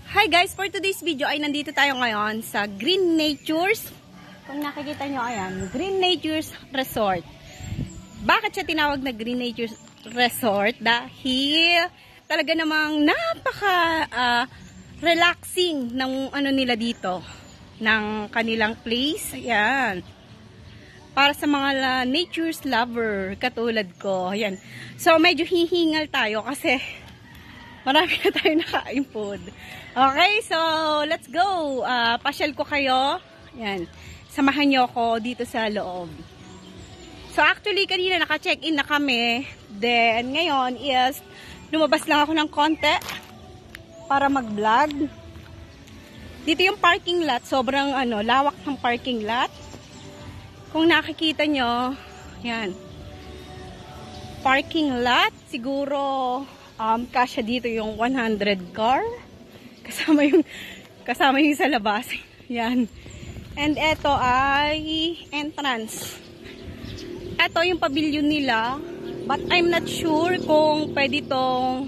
Hi guys, for today's video ay nandito tayo ngayon sa Green Natures. Kung nakikita nyo, ayan, Green Natures Resort. Bakit siya tinawag na Green Natures Resort? Dahil talaga namang relaxing ng ano nila dito, ng kanilang place. Ayan. Para sa mga natures lover katulad ko. Ayan. So medyo hihingal tayo kasi marami na tayo nakain food. Okay, so let's go. Pasyal ko kayo. Yan. Samahan nyo ako dito sa loob. So actually, kanina naka-check-in na kami. Then, ngayon is lumabas lang ako ng konti para mag-vlog. Dito yung parking lot. Sobrang lawak ng parking lot. Kung nakikita nyo, yan. Parking lot. Siguro kasya dito yung 100 car. Kasama yung sa labas. Yan. And ito ay entrance. Ito yung pavilion nila. But I'm not sure kung pwede tong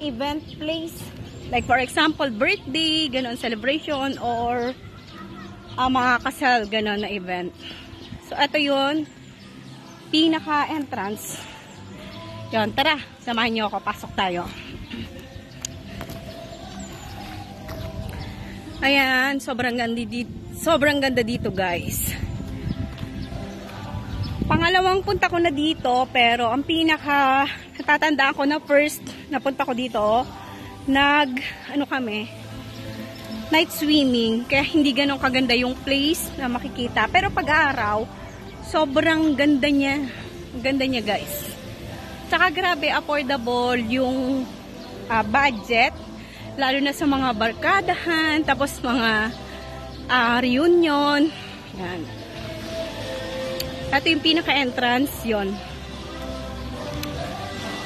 event place. Like for example, birthday, ganon, celebration, or mga kasal, ganon na event. So ito yun, pinaka-entrance. Yan, tara, samahan nyo ako. Pasok tayo. Ayan, sobrang ganda dito guys. Pangalawang punta ko na dito, pero ang natatandaan ko na first napunta ko dito, kami, night swimming, kaya hindi ganun kaganda yung place na makikita. Pero pag-araw, sobrang ganda niya. Ganda niya guys. Tsaka grabe, affordable yung budget. Lalo na sa mga barkadahan, tapos mga reunion. Yan. Ito yung pinaka-entrance, yon.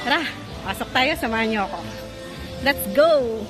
Tara, pasok tayo, samahan niyo ako. Let's go!